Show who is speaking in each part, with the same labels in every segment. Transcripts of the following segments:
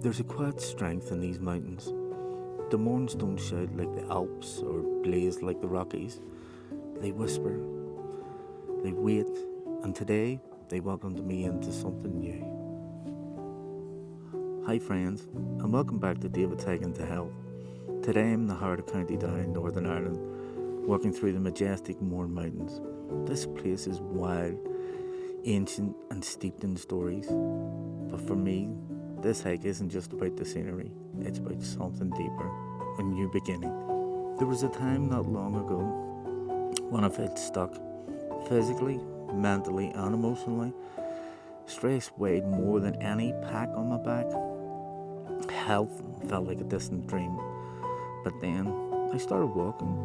Speaker 1: There's a quiet strength in these mountains. The Mournes don't shout like the Alps or blaze like the Rockies. They whisper, they wait, and today they welcomed me into something new. Hi friends, and welcome back to David's Hiking to Health. Today I'm in the heart of County Down, Northern Ireland, walking through the majestic Mourne Mountains. This place is wild, ancient and steeped in stories. But for me, this hike isn't just about the scenery, it's about something deeper, a new beginning. There was a time not long ago when I felt stuck, physically, mentally and emotionally. Stress weighed more than any pack on my back. Health felt like a distant dream. But then I started walking,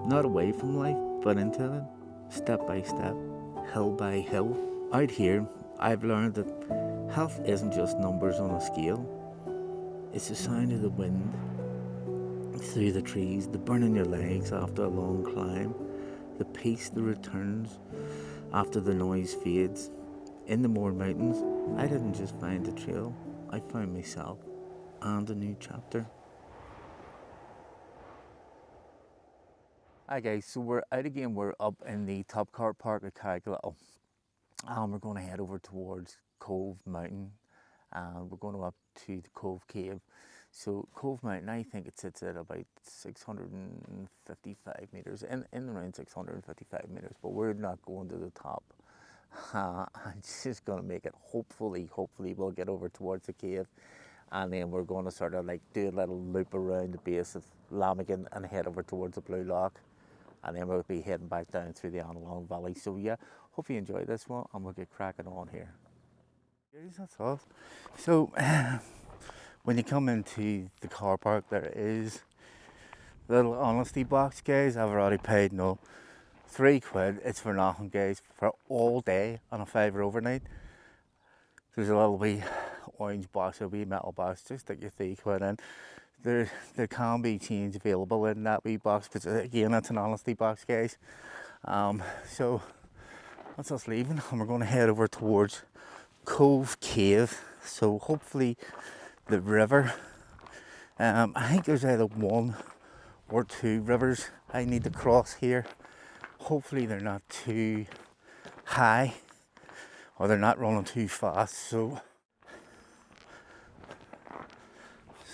Speaker 1: not away from life, but into it, step by step, hill by hill. Out here, I've learned that health isn't just numbers on a scale. It's the sound of the wind through the trees, the burn in your legs after a long climb, the peace that returns after the noise fades. In the Mourne Mountains, I didn't just find a trail, I found myself and a new chapter. Hi guys, so we're out again. We're up in the top car park at Carricklattle, and we're going to head over towards Cove Mountain, and we're going up to the Cove Cave. So Cove Mountain, I think it sits at about 655 metres, in around 655 metres, but we're not going to the top. I'm just going to make it, hopefully we'll get over towards the cave, and then we're going to sort of like do a little loop around the base of Lamagan and head over towards the Blue Lock, and then we'll be heading back down through the Annalong Valley. So yeah, hope you enjoy this one, and we'll get cracking on here. That's all. So when you come into the car park, there is a little honesty box, guys. I've already paid £3. It's for nothing, guys, for all day on a £5 overnight. There's a little wee orange box, a wee metal box, just stick your £3 in. There can be change available in that wee box, but again, it's an honesty box, guys. So that's us leaving, and we're going to head over towards Cove Cave. So hopefully the river, I think there's either one or two rivers I need to cross here. Hopefully they're not too high or they're not running too fast. So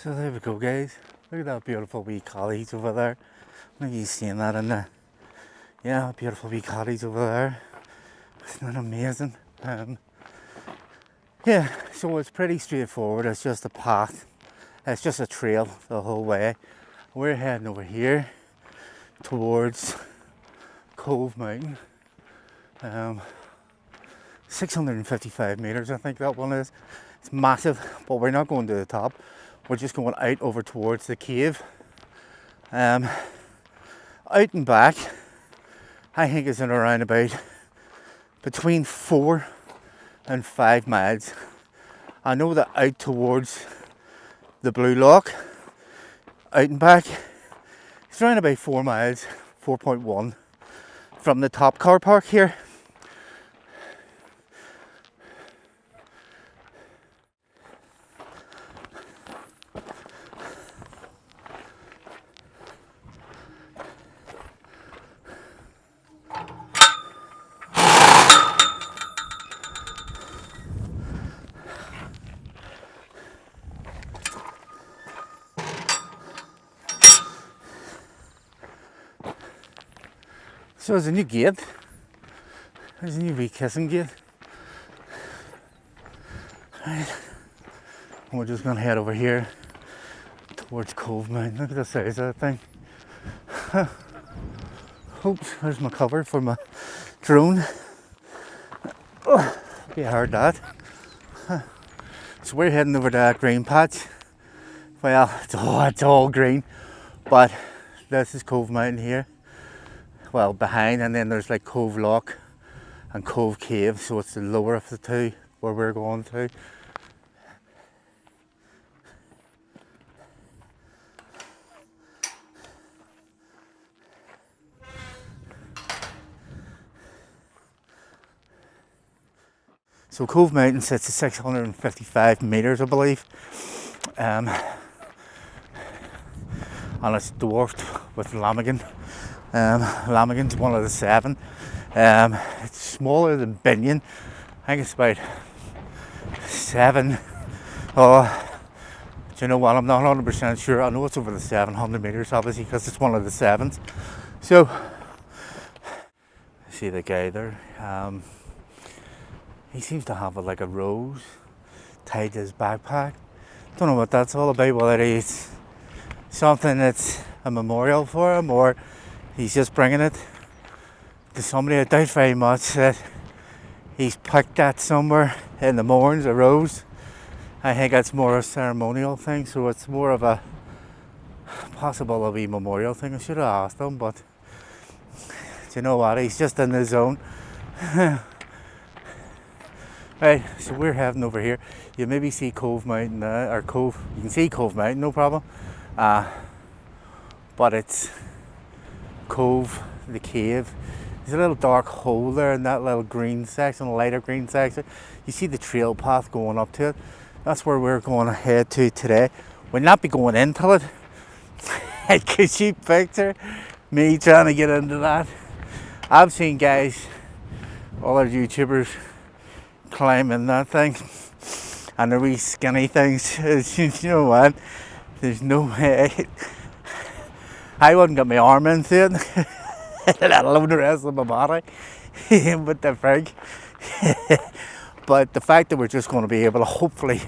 Speaker 1: there we go, guys. Look at that beautiful wee cottage over there. Look, you seeing that in there? Yeah, beautiful wee cottage over there. Isn't that amazing? Yeah, so it's pretty straightforward. It's just a path. It's just a trail the whole way. We're heading over here towards Cove Mountain. 655 metres, I think that one is. It's massive, but we're not going to the top. We're just going out over towards the cave. Out and back, I think it's in around about between 4 and 5 miles. I know that out towards the Blue Lock, out and back, it's around about 4 miles, 4.1 from the top car park here. So there's a new gate. There's a new wee kissing gate. Right. And we're just going to head over here towards Cove Mountain. Look at the size of that thing. Oops, there's my cover for my drone. Oh, you heard that. So we're heading over to that green patch. Well, it's all green, but this is Cove Mountain here. Well, behind, and then there's like Cove Lock and Cove Cave, so it's the lower of the two where we're going to. So Cove Mountain sits at 655 metres, I believe.
Speaker 2: and it's dwarfed with Lamagan. Lamagan's one of the 7. It's smaller than Binion. I think it's about 7. Oh, do you know what? I'm not 100% sure. I know it's over the 700 meters, obviously, because it's one of the 7s. So, see the guy there. He seems to have like a rose tied to his backpack. Don't know what that's all about. Whether it's something that's a memorial for him, or he's just bringing it to somebody. I doubt very much that he's picked that somewhere in the Mournes, a rose. I think that's more a ceremonial thing, so it's more of a possible of a memorial thing. I should have asked him, but do you know what? He's just in the zone. Right, so we're heading over here. You maybe see Cove Mountain, or Cove. You can see Cove Mountain, no problem. But it's Cove, the cave. There's a little dark hole there in that little green section, lighter green section. You see the trail path going up to it. That's where we're going to head to today. We'll not be going into it. Could you picture me trying to get into that? I've seen guys, other YouTubers, climbing that thing, and they're wee skinny things. You know what? There's no way. I wouldn't get my arm into it, let alone the rest of my body. With the frig. But the fact that we're just going to be able to hopefully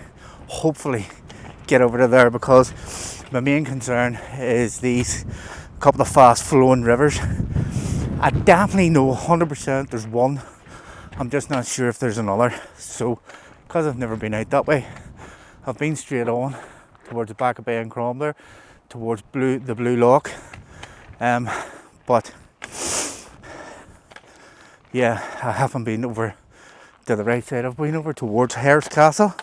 Speaker 2: get over to there, because my main concern is these couple of fast flowing rivers. I definitely know 100% there's one. I'm just not sure if there's another. So, because I've never been out that way, I've been straight on towards the back of Bay and Crom there, towards the Blue Lock. But yeah, I haven't been over to the right side. I've been over towards Hare's Castle.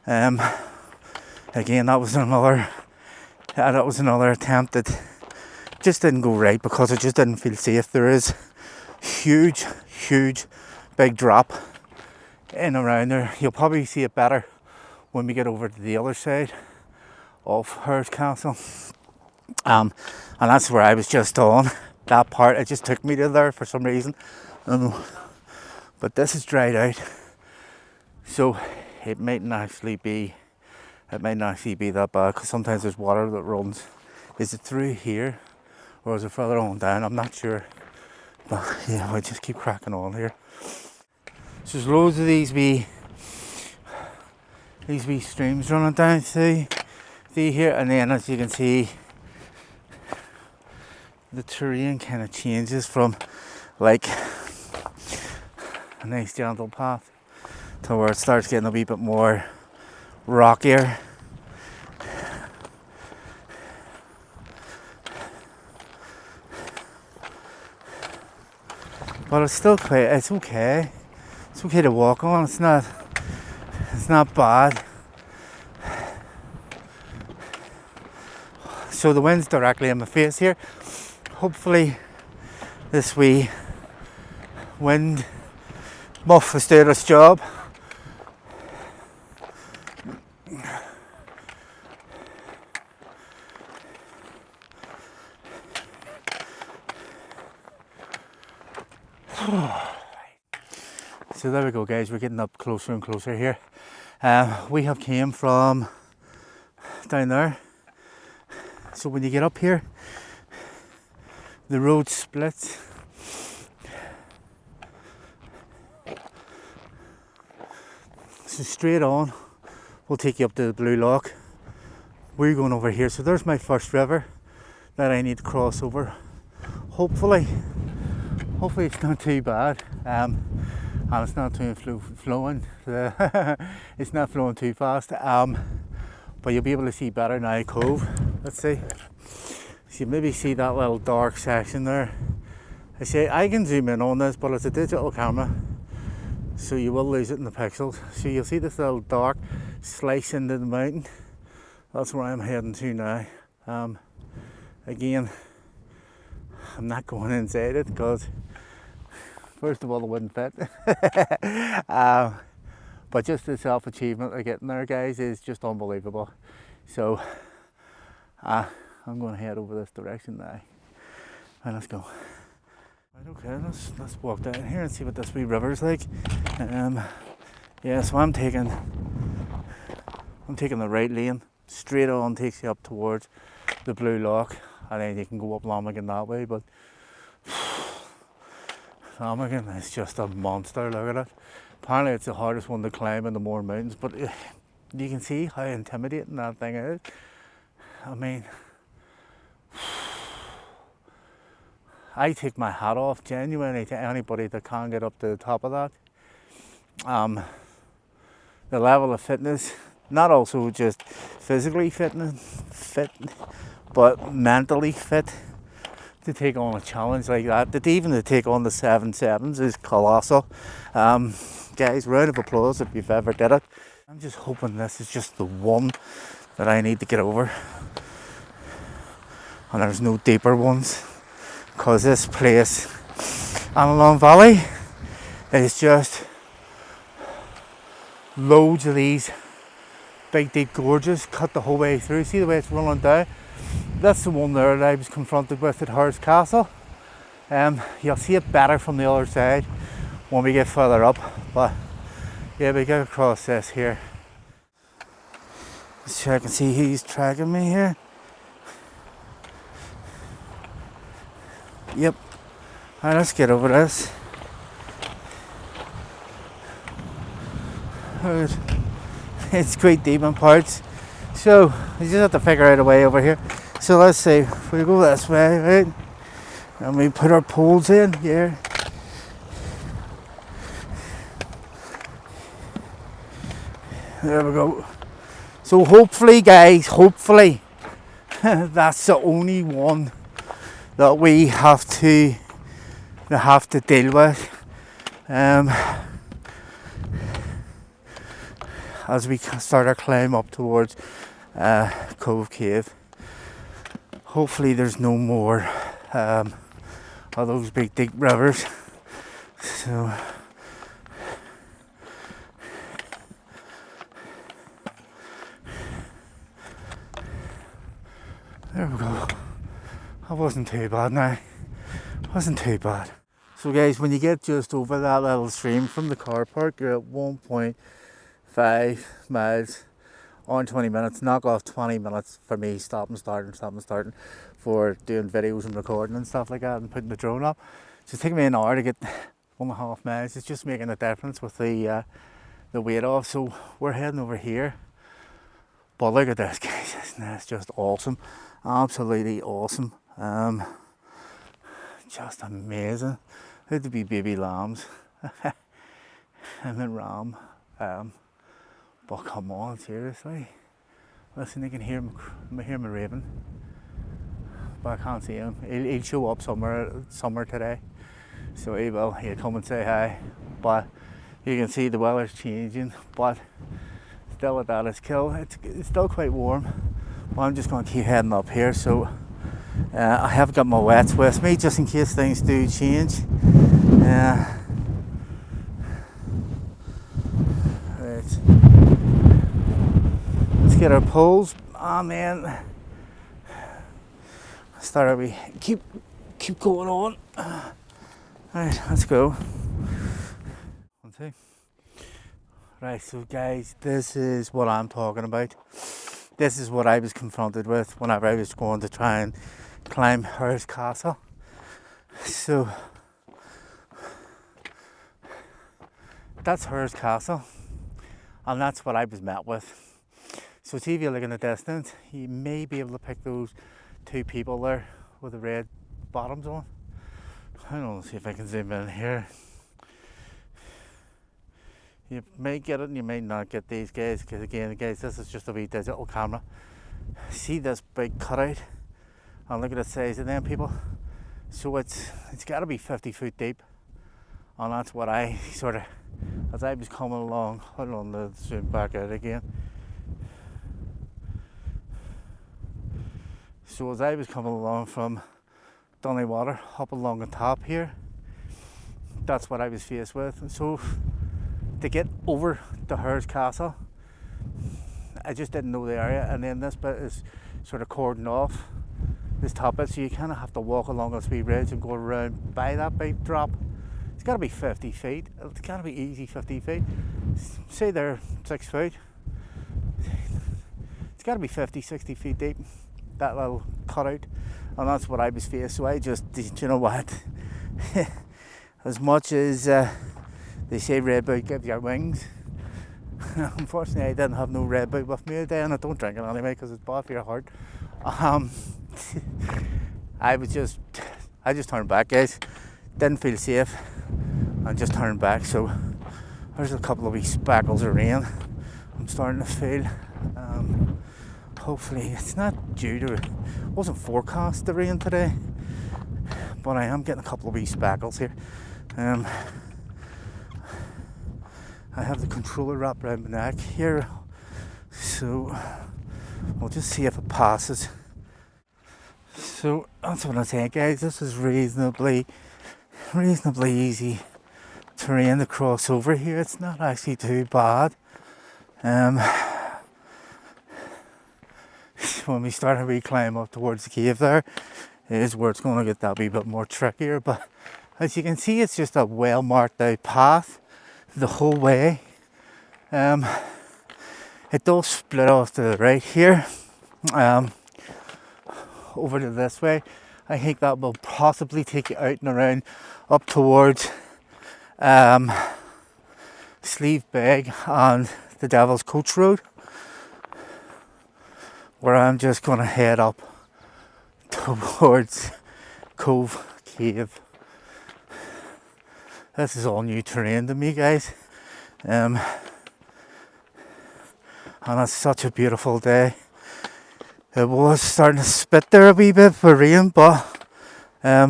Speaker 2: Again, that was another attempt that just didn't go right, because I just didn't feel safe. There is huge big drop in around there. You'll probably see it better when we get over to the other side of Hare's Castle. And that's where I was just on that part. It just took me to there for some reason. But this is dried out, so it mightn't actually be that bad, because sometimes there's water that runs. Is it through here, or is it further on down? I'm not sure. But yeah, we'll just keep cracking on here. So there's loads of these wee streams running down through here, and then as you can see, the terrain kind of changes from like a nice gentle path to where it starts getting a wee bit more rockier. But it's still it's okay. It's okay to walk on. It's not bad. So the wind's directly in my face here. Hopefully this wee wind muff has done its job. So there we go, guys, we're getting up closer and closer here. We have came from down there. So when you get up here, the road splits. So straight on, we'll take you up to the Blue Lock. We're going over here. So there's my first river that I need to cross over. Hopefully it's not too bad. And it's not too flowing. It's not flowing too fast. But you'll be able to see better now, Cove. Let's see. So you maybe see that little dark section there. I can zoom in on this, but it's a digital camera, so you will lose it in the pixels. So you'll see this little dark slice into the mountain. That's where I'm heading to now. Again, I'm not going inside it because first of all it wouldn't fit. But just the self-achievement of getting there, guys, is just unbelievable. So I'm going to head over this direction now. Right, let's go. Right, okay, let's walk down here and see what this wee river's like. Yeah, so I'm taking the right lane. Straight on takes you up towards the Blue Lock, and then you can go up Lamagan that way. But Lamagan is just a monster. Look at it. Apparently, it's the hardest one to climb in the Mourne Mountains, but you can see how intimidating that thing is. I mean, I take my hat off genuinely to anybody that can get up to the top of that. The level of fitness, not also just physically fit, but mentally fit to take on a challenge like that. Even to take on the 7-7s is colossal. Guys, round of applause if you've ever did it. I'm just hoping this is just the one that I need to get over, and there's no deeper ones, because this place, Annalong Valley, is just loads of these big deep gorges cut the whole way through. See the way it's running down? That's the one there that I was confronted with at Hurst Castle. You'll see it better from the other side when we get further up, but yeah, we get across this here. Let's check and see who's tracking me here. Yep. Alright, let's get over this. It's quite deep in parts, so we just have to figure out a way over here. So let's see, if we go this way, right, and we put our poles in here. There we go. So hopefully, guys, that's the only one that we have to deal with as we start our climb up towards Cove Cave. Hopefully there's no more of those big deep rivers. So there we go. That wasn't too bad now. Wasn't too bad. So guys, when you get just over that little stream from the car park, you're at 1.5 miles on 20 minutes. Knock off 20 minutes for me stopping, starting for doing videos and recording and stuff like that and putting the drone up. So it's taking me an hour to get 1.5 miles. It's just making a difference with the weight off. So we're heading over here. But look at this, guys. It's just awesome. Absolutely awesome. Just amazing. Had to be baby lambs. I'm in ram. But come on, seriously. Listen, you can hear me raving. But I can't see him. He'll show up somewhere today. So he will. He'll come and say hi. But you can see the weather's changing. But still at that, it's still quite warm. Well, I'm just going to keep heading up here. So I have got my wets with me just in case things do change. Right. Let's get our poles. Oh man. We keep going on. Alright, let's go. 1, 2. Right, so guys, this is what I'm talking about. This is what I was confronted with whenever I was going to try and climb Hurst Castle. So that's Hurst Castle, and that's what I was met with. So see, if you look in the distance, you may be able to pick those 2 people there with the red bottoms on. I don't know, see if I can zoom in here. You may get it and you may not get these guys, because again, guys, this is just a wee digital camera. See this big cutout, and look at the size of them people. So it's got to be 50 foot deep, and that's what I sort of, as I was coming along, hold on, let's zoom back out again. So as I was coming along from Dunnywater up along the top here, that's what I was faced with. So to get over to Hare's Castle. I just didn't know the area, and then this bit is sort of cordoned off, this top bit, so you kind of have to walk along this wee ridge and go around by that big drop. It's got to be 50 feet. It's got to be easy 50 feet. Say they're 6 feet. It's got to be 50, 60 feet deep, that little cutout. And that's what I was faced. So I just, you know what? As much as they say Red Bull gives you wings, unfortunately I didn't have no Red Bull with me today, and I don't drink it anyway because it's bad for your heart. I just turned back, guys. Didn't feel safe and just turned back. So there's a couple of wee speckles of rain I'm starting to feel. Hopefully it's not due to, it wasn't forecast to rain today, but I am getting a couple of wee speckles here. I have the controller wrapped around my neck here, so we'll just see if it passes. So that's what I'm saying, guys. This is reasonably easy terrain to cross over here. It's not actually too bad. When we start to climb up towards the cave, there is where it's going to get that wee bit more trickier. But as you can see, it's just a well marked out path the whole way. It does split off to the right here, over to this way. I think that will possibly take you out and around up towards Sleeve Beg and the Devil's Coach Road, where I'm just going to head up towards Cove Cave. This is all new terrain to me, guys, and it's such a beautiful day. It was starting to spit there a wee bit for rain, but it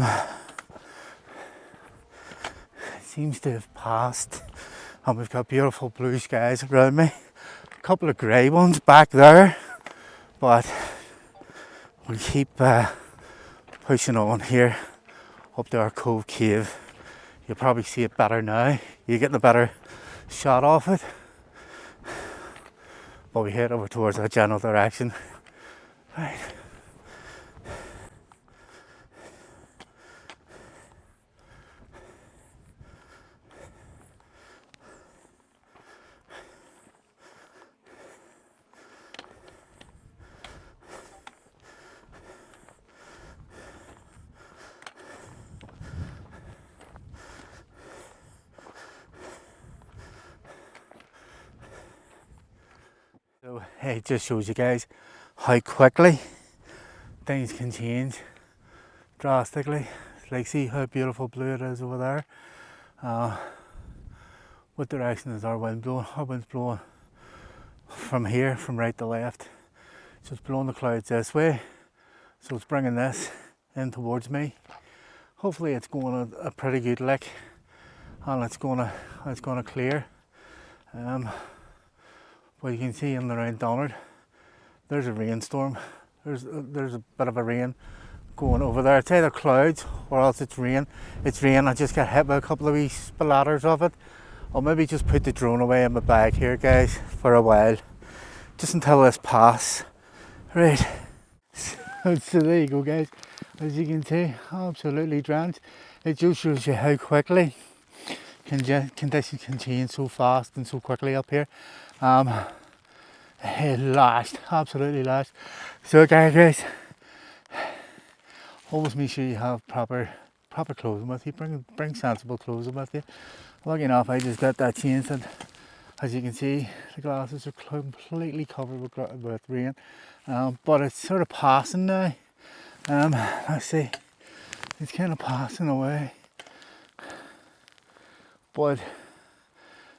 Speaker 2: seems to have passed, and we've got beautiful blue skies around me. A couple of grey ones back there, but we'll keep pushing on here up to our Cove Cave. You'll probably see it better now. You're getting a better shot off it. But we head over towards that general direction. Right. So it just shows you guys how quickly things can change drastically. Like, see how beautiful blue it is over there. What direction is our wind blowing? Our wind's blowing from here, from right to left. So it's blowing the clouds this way. So it's bringing this in towards me. Hopefully it's going a pretty good lick, and it's gonna clear. Well, you can see in and around Donard, there's a rainstorm. There's a bit of a rain going over there. It's either clouds or else it's rain. It's rain. I just got hit by a couple of wee splatters of it. I'll maybe just put the drone away in my bag here, guys, for a while, just until this passes. Right. So there you go, guys. As you can see, absolutely drenched. It just shows you how quickly conditions can change so fast and so quickly up here. It lashed, absolutely lashed. So guys, always make sure you have proper clothing with you. Bring sensible clothing with you. Lucky enough, I just got that changed, and as you can see, the glasses are completely covered with rain. But it's sort of passing now. Let's see, it's kind of passing away. But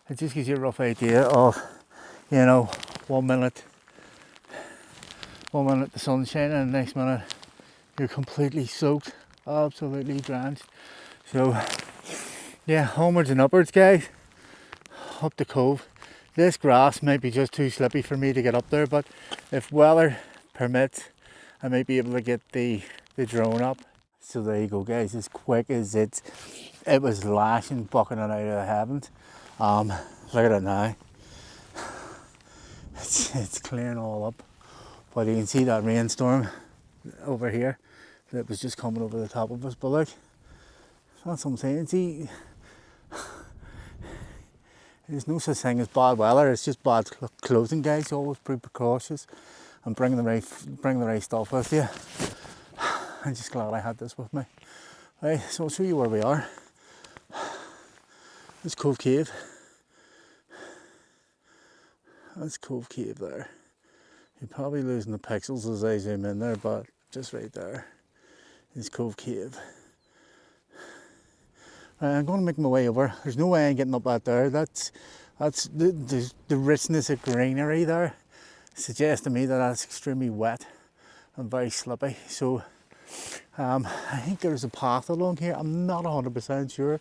Speaker 2: it just gives you a rough idea of, you know, one minute the sun's shining, and the next minute you're completely soaked, absolutely drenched. So yeah, onwards and upwards, guys, up the cove. This grass might be just too slippy for me to get up there, but if weather permits, I might be able to get the drone up. So there you go, guys. As quick as it was lashing, bucking it out of the heavens. Look at it now. it's clearing all up. But you can see that rainstorm over here that was just coming over the top of us. But look, that's what I'm saying. See, there's no such thing as bad weather. It's just bad clothing, guys. You always be precautious and bring the right stuff with you. I'm just glad I had this with me. Right, so I'll show you where we are. It's Cove Cave. That's Cove Cave there. You're probably losing the pixels as I zoom in there, but just right there is Cove Cave. Right, I'm going to make my way over. There's no way I'm getting up that there. That's the richness of greenery there suggests to me that that's extremely wet and very slippy. So I think there's a path along here. I'm not 100% sure,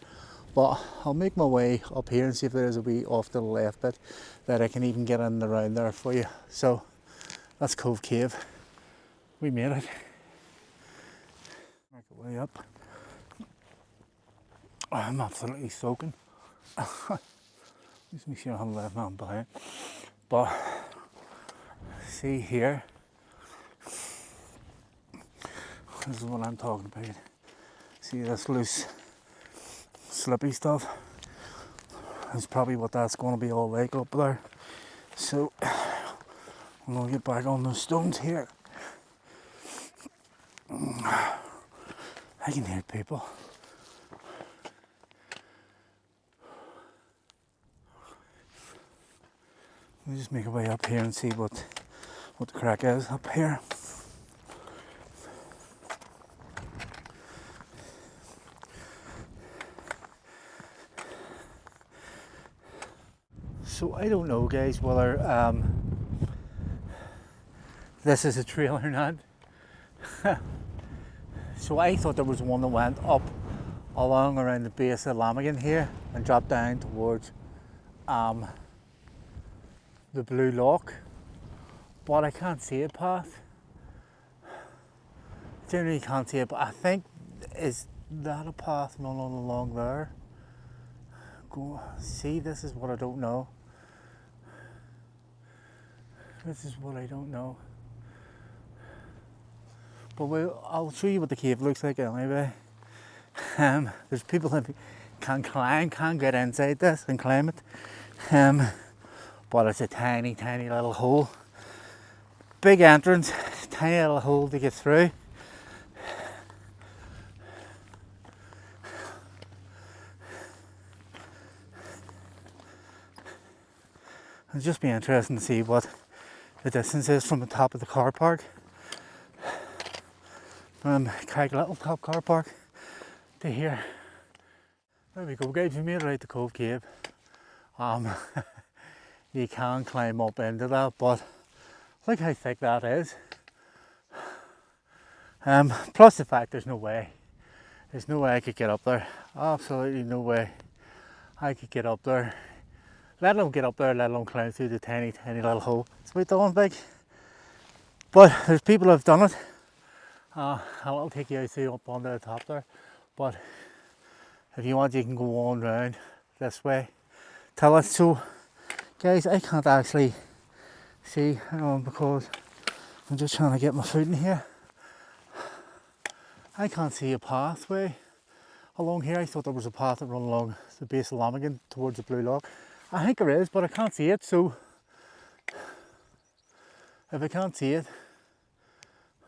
Speaker 2: but I'll make my way up here and see if there's a wee off to the left bit that I can even get in and around there for you. So that's Cove Cave. We made it. Make our way up. Oh, I'm absolutely soaking. Just make sure I haven't left nothing behind. But see here, this is what I'm talking about. See this loose, slippy stuff? That's probably what that's going to be all like up there. So I'm going to get back on those stones here. I can hear people. Let me just make a way up here and see what the crack is up here. So I don't know, guys, whether this is a trail or not. So I thought there was one that went up along around the base of Lamagan here and dropped down towards the Blue Lock, but I can't see a path. Generally can't see it, but I think, is that a path running along there? Go see, this is what I don't know. This is what I don't know. But I'll show you what the cave looks like anyway. There's people that can get inside this and climb it. But it's a tiny, tiny little hole. Big entrance, tiny little hole to get through. It'll just be interesting to see what the distance is from the top of the car park. From Craig Little top car park to here. There we go, guys, we made it out to Cove Cave. You can climb up into that, but look how thick that is. Plus the fact there's no way I could get up there. Absolutely no way I could get up there. Let alone get up there, let alone climb through the tiny, tiny little hole. It's about that one big. But there's people who've done it. I'll take you out through up onto the top there. But if you want, you can go on round this way. Tell us so. Guys, I can't actually see because I'm just trying to get my foot in here. I can't see a pathway along here. I thought there was a path that ran along the base of Lamagan towards the Blue Lock. I think there is, but I can't see it, so if I can't see it,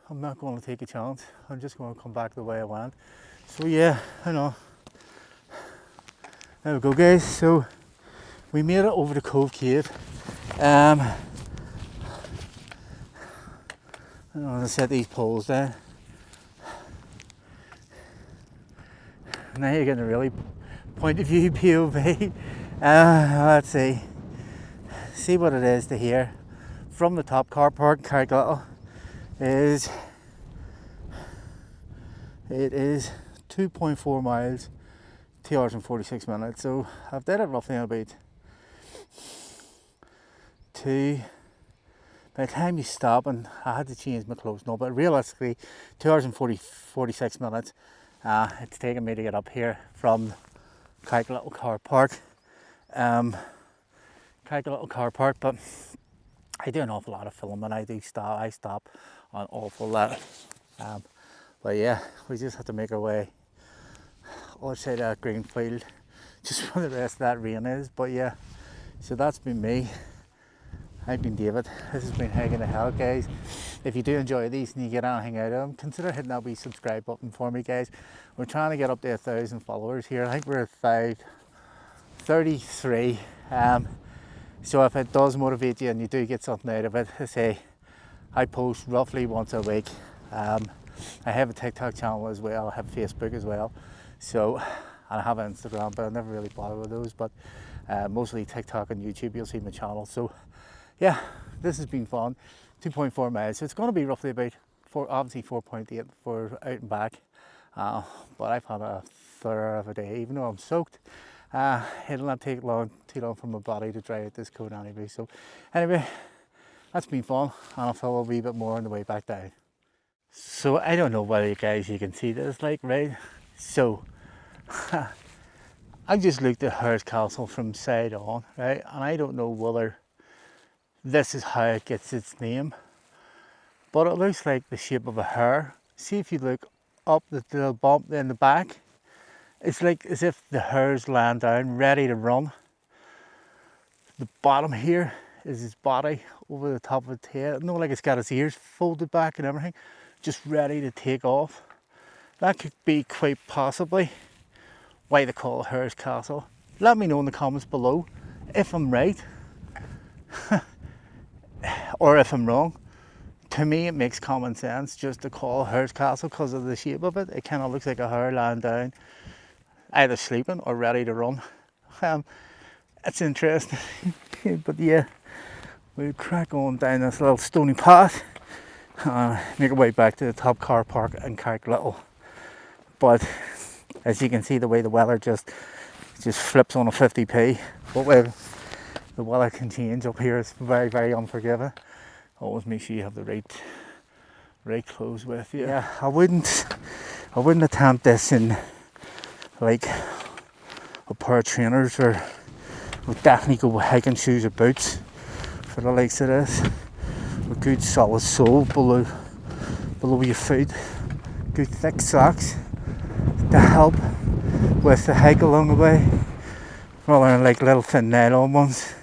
Speaker 2: I'm not going to take a chance. I'm just going to come back the way I went. So yeah, I know. There we go, guys. So we made it over to Cove Cave. I'm going to set these poles down. Now you're getting a really point of view POV. Let's see what it is to here from the top car park. Carrick Little is 2.4 miles, 2 hours and 46 minutes. So I've done it roughly in about by the time you stop, and I had to change my clothes now, but realistically 2 hours and 46 minutes it's taken me to get up here from Carrick Little car park. Carrick Little car park, but I do an awful lot of filming. I stop an awful lot. Um, but yeah, we just have to make our way outside that green field, just where the rest of that rain is. But yeah, so that's been me. I've been David. This has been Hiking to Hell, guys. If you do enjoy these and you get anything out of them, consider hitting that wee subscribe button for me, guys. We're trying to get up to 1,000 followers here. I think we're at 533. So if it does motivate you and you do get something out of it, I say I post roughly once a week. I have a TikTok channel as well. I have Facebook as well. So, and I have an Instagram, but I never really bother with those. But mostly TikTok and YouTube, you'll see my channel. So yeah, this has been fun. 2.4 miles. So it's going to be roughly about obviously 4.8 for out and back. But I've had a third of a day, even though I'm soaked. It'll not take too long for my body to dry out this coat anyway. So anyway, that's been fun, and I'll film a wee bit more on the way back down. So I don't know whether you can see this, like, right? So I just looked at Hare's Castle from side on, right? And I don't know whether this is how it gets its name, but it looks like the shape of a hare. See, if you look up the little bump in the back, it's like as if the hare's lying down, ready to run. The bottom here is his body over the top of its head. No, like it's got its ears folded back and everything, just ready to take off. That could be quite possibly why they call it Hare's Castle. Let me know in the comments below if I'm right or if I'm wrong. To me, it makes common sense just to call Hare's Castle because of the shape of it. It kind of looks like a hare lying down, either sleeping or ready to run. It's interesting. But yeah, we'll crack on down this little stony path and make our way back to the top car park in Carrickliddle. But as you can see, the way the weather just flips on a 50p. But well, the weather can change up here. It's very, very unforgiving. Always make sure you have the right clothes with you. Yeah, I wouldn't attempt this in like a pair of trainers, or would definitely go with hiking shoes or boots for the likes of this. With good solid sole below your foot. Good thick socks to help with the hike along the way, rather than like little thin nylon ones.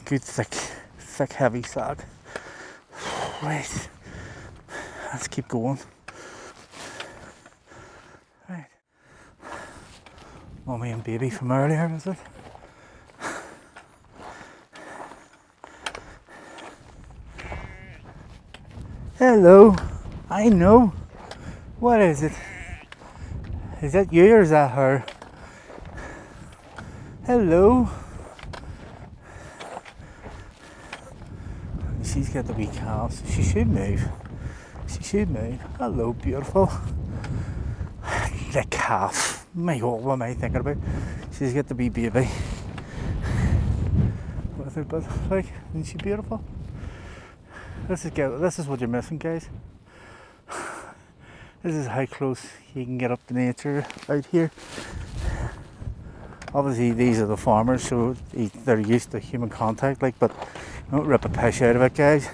Speaker 2: Good thick heavy sock. Right, let's keep going. Right, mommy and baby from earlier, is it? Hello, I know. What is it? Is that you or is that her? Hello. She's got the wee calves. She should move. Hello, beautiful. The calf. My God, what am I thinking about? She's got the wee baby with her, but like, isn't she beautiful? This is what you're missing, guys. This is how close you can get up to nature out here. Obviously, these are the farmers, so they're used to human contact, like, but don't rip a piss out of it, guys.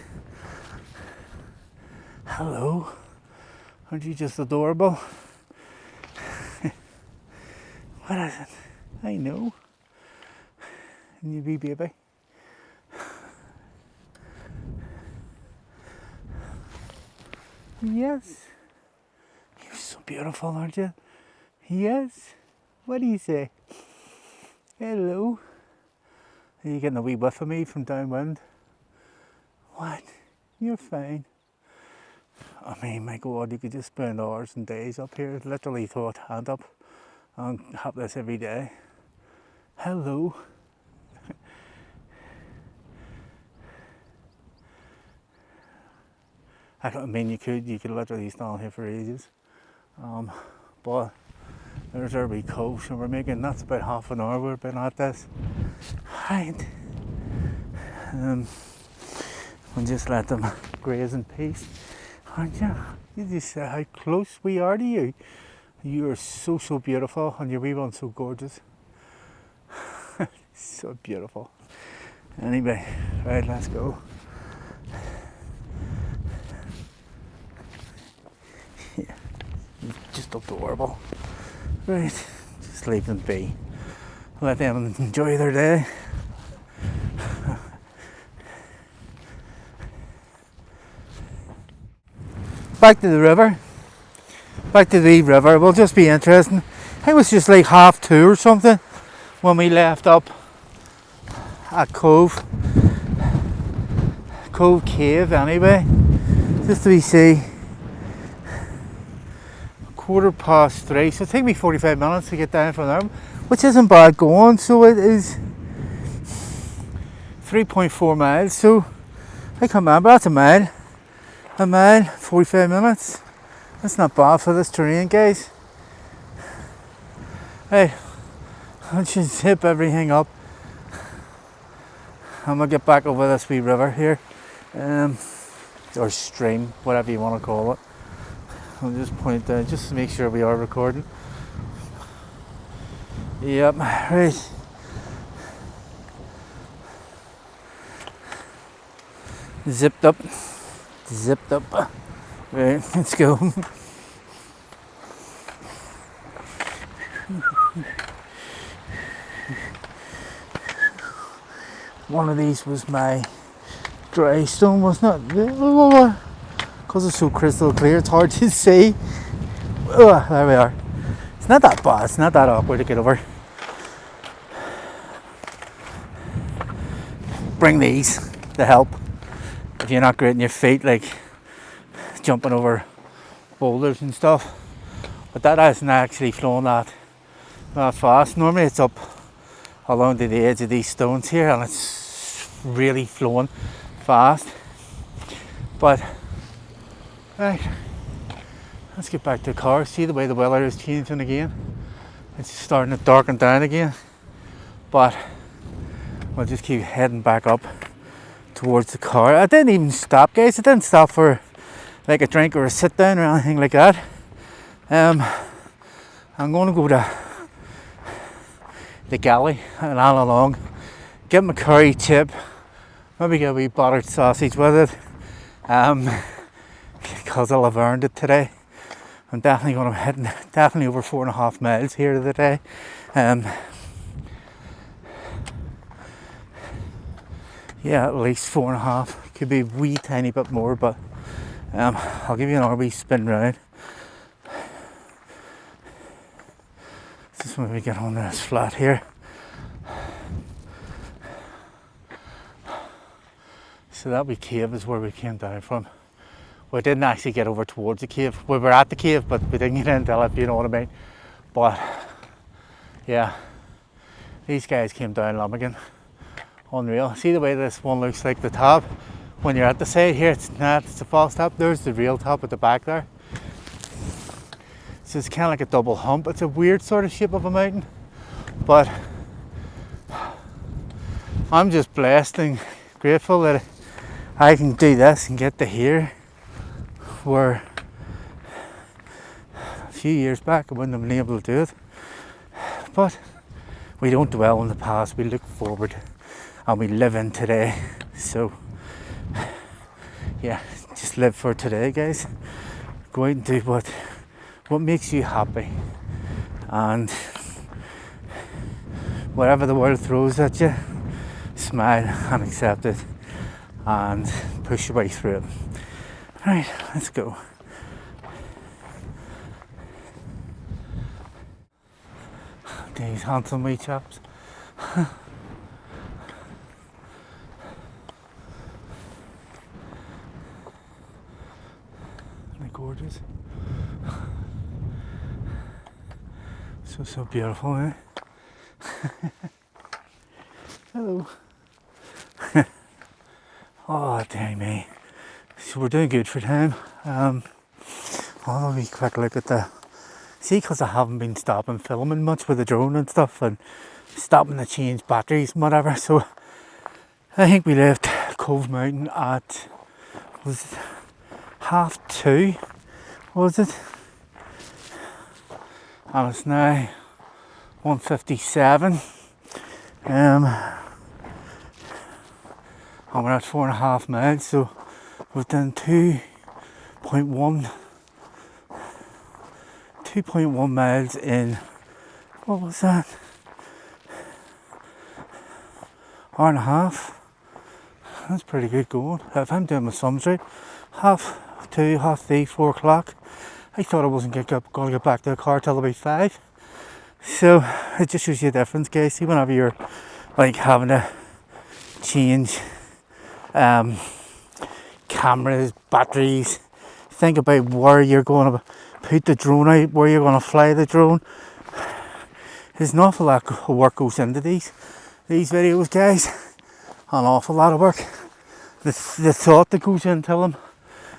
Speaker 2: Hello. Aren't you just adorable? What is it? I know. And you wee baby. Yes. You're so beautiful, aren't you? Yes. What do you say? Hello. Are you getting a wee whiff of me from downwind? What? You're fine. I mean, my God, you could just spend hours and days up here. Literally throw a hand up and have this every day. Hello. I mean, you could literally stand here for ages. But there's our wee cove, so that's about half an hour we've been at this. Right. And just let them graze in peace. Aren't you? You just say how close we are to you. You are so beautiful, and your wee one's so gorgeous. So beautiful. Anyway, right, let's go. Yeah, just adorable. Right, just leave them be. Let them enjoy their day. Back to the river. Back to the river. It will just be interesting. I think it was just like 2:30 or something when we left up at Cove Cave anyway. Just to be see 3:15. So it take me 45 minutes to get down from there, which isn't bad going. So it is 3.4 miles. So I can't remember, that's a mile, 45 minutes. That's not bad for this terrain, guys. Hey, let's just zip everything up and we'll get back over this wee river here, or stream, whatever you want to call it. I'll just point down just to make sure we are recording. Yep, right. Zipped up. Right, let's go. One of these was my dry stone, wasn't it? Because it's so crystal clear, it's hard to see. Oh, there we are. It's not that bad, it's not that awkward to get over. Bring these to help if you're not great in your feet, like jumping over boulders and stuff. But that isn't actually flowing that fast. Normally it's up along to the edge of these stones here and it's really flowing fast. But right, let's get back to the car. See the way the weather is changing again. It's starting to darken down again. But we'll just keep heading back up towards the car. I didn't even stop, guys. I didn't stop for like a drink or a sit down or anything like that. I'm going to go to the galley in Annalong, get my curry chip, maybe get a wee buttered sausage with it, because I'll have earned it today. I'm definitely going to be heading definitely over 4.5 miles here today. Yeah, at least 4.5. Could be a wee tiny bit more, but I'll give you another wee spin round. Just when we get on this flat here. So that wee cave is where we came down from. We didn't actually get over towards the cave. We were at the cave, but we didn't get into it, if you know what I mean. But yeah, these guys came down Lummigan. Unreal. See the way this one looks like the top? When you're at the side here, it's not, it's a false top. There's the real top at the back there. So it's kind of like a double hump. It's a weird sort of shape of a mountain. But I'm just blessed and grateful that I can do this and get to here, where a few years back I wouldn't have been able to do it. But we don't dwell on the past, we look forward and we live in today. So yeah, just live for today, guys. Go out and do what makes you happy, and whatever the world throws at you, smile and accept it and push your way through it. Right, let's go. These handsome wee chaps. They're gorgeous. So beautiful, eh? Hello. Oh, dang me. So we're doing good for time. I'll have a wee quick look at the... See, because I haven't been stopping filming much with the drone and stuff, and stopping to change batteries and whatever. So I think we left Cove Mountain at, was it 2:30, was it? And it's now 1:57. and we're at 4.5 miles, so we've done 2.1 miles in, what was that, hour and a half. That's pretty good going. If I'm doing my sums right, 2:30, 3:30, 4 o'clock, I thought I wasn't going to get back to the car till about 5. So it just shows you a difference, guys. See, whenever you're like having to change cameras, batteries, think about where you're going to put the drone out, where you're going to fly the drone. There's an awful lot of work goes into these videos, guys. An awful lot of work. The thought that goes into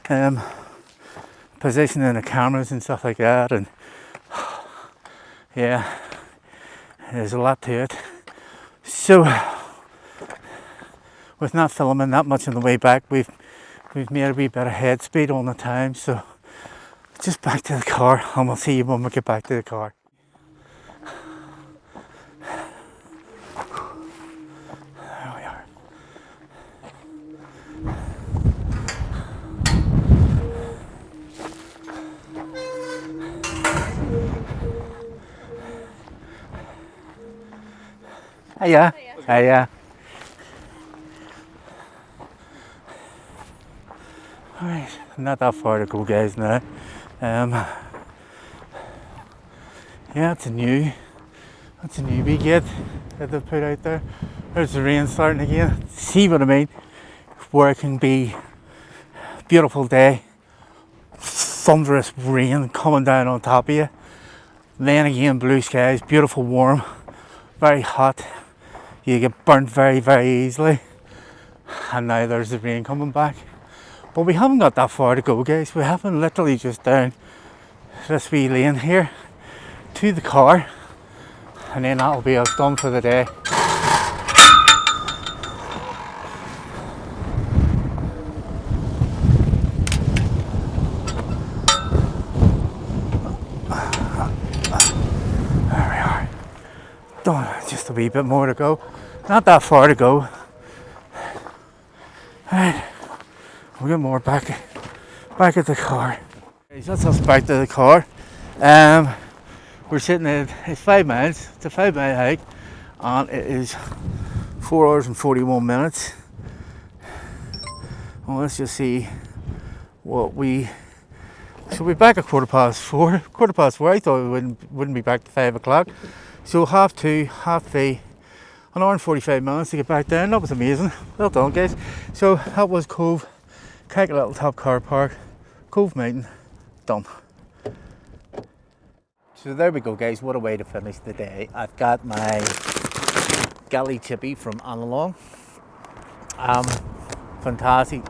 Speaker 2: them, positioning the cameras and stuff like that, and yeah, there's a lot to it. So with not filming that much on the way back, we've made a wee bit of head speed on the time. So just back to the car, and we'll see you when we get back to the car. There we are. Hiya. Hiya. Alright, not that far to go, guys, now. Yeah, it's a new wee gate that they've put out there. There's the rain starting again. See what I mean? Where it can be a beautiful day, thunderous rain coming down on top of you. Then again, blue skies, beautiful warm, very hot. You get burnt very, very easily. And now there's the rain coming back. But we haven't got that far to go, guys. We haven't, literally just down this wee lane here to the car, and then that'll be us done for the day. There we are. Done. Just a wee bit more to go. Not that far to go. Right. We'll get more back at the car. That's us back to the car. We're sitting at, it's 5 miles. It's a 5-mile hike, and it is 4 hours and 41 minutes. Well, let's just see what we. So we're back at 4:15. 4:15. I thought we wouldn't be back to 5 o'clock. So 2:30, 3:30, an hour and 45 minutes to get back down. That was amazing. Well done, guys. So that was Cove, Cake Little Top Car Park, Cove Mountain, done. So there we go, guys. What a way to finish the day. I've got my galley chippy from Annalong. Fantastic,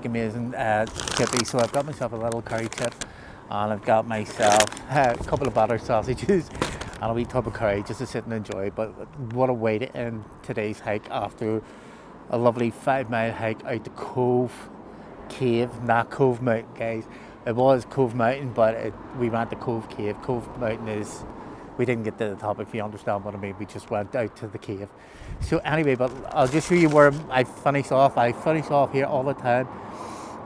Speaker 2: amazing chippy. So I've got myself a little curry chip, and I've got myself a couple of battered sausages and a wee tub of curry just to sit and enjoy. But what a way to end today's hike after a lovely 5-mile hike out to Cove Cave, not Cove Mountain, guys. It was Cove Mountain, but we went to Cove Cave. Cove Mountain is, we didn't get to the top, if you understand what I mean. We just went out to the cave. So anyway, but I'll just show you where I finish off. I finish off here all the time.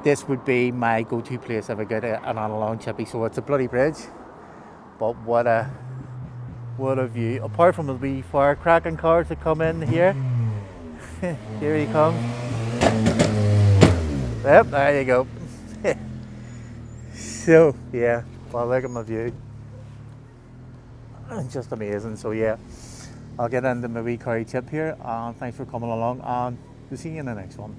Speaker 2: This would be my go-to place if I get an Annalong chippy. So it's a bloody bridge, but what a view. Apart from the wee firecracking cars that come in here. Here he comes. Yep, there you go. So yeah, well, look at my view. Just amazing. So yeah, I'll get into my wee curry chip here, and thanks for coming along, and we'll see you in the next one.